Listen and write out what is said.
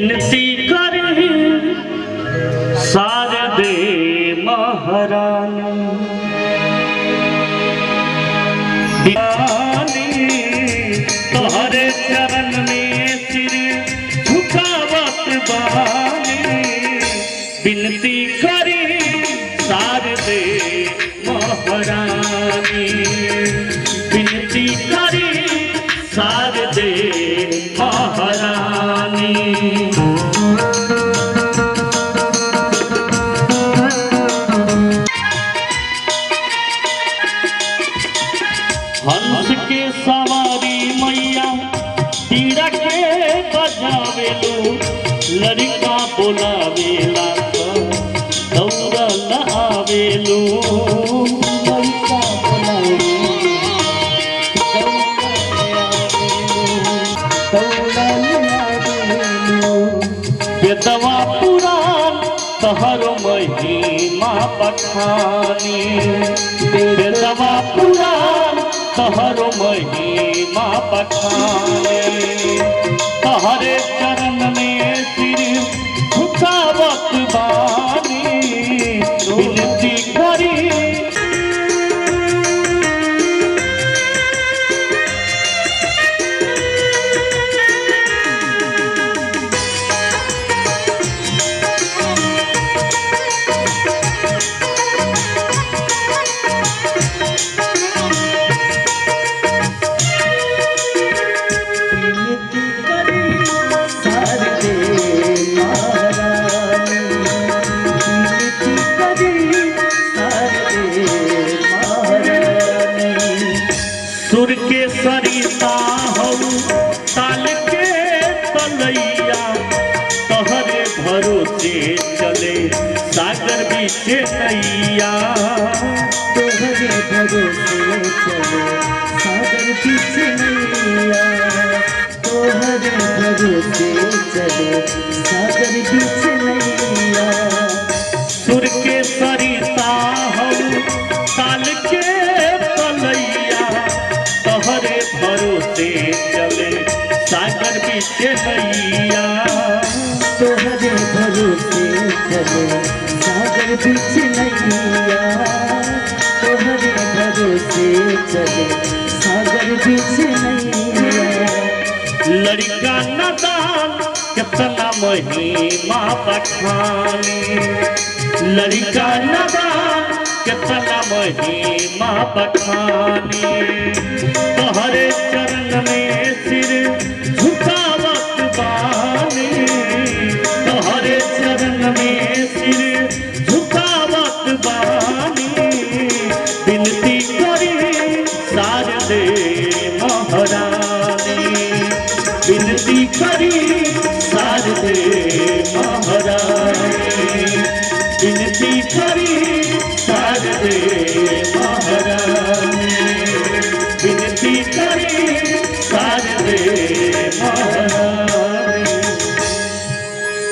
विनती करी शारदे महारानी तोहरे चरण में सिर झुकावत बानी विनती करी शारदे महारानी विनती करी शारदे महारानी हंस के सवारी मैया तीरा के बजावेलू लड़का बोलावेला दौड़ल आवेलू लड़का बेदवा पुराण तहर महिमा बखानी बेदवा पुराण तहर महिमा बखानी तहरे चरण में सिर झुकावत बानी विनती करी सुर के सरिता हऊ ताल के तलैया तोहरे भरोसे चले सागर बीचे नैया तोहरे भरोसे चले सागर बीचे नैया तोहरे भरोसे चले सागर बीचे नैया सुर के सरिता हऊ ताल के तलैया तोहरे भरोसे चले सागर बीचे नैया तोहरे भरोसे चले सागर बीचे नैया तोहरे भरोसे चले सागर बीचे नैया लड़का नदान कितना महिमा बखानी लड़का नदान कितना महिमा बखानी तोहरे चरण में सिर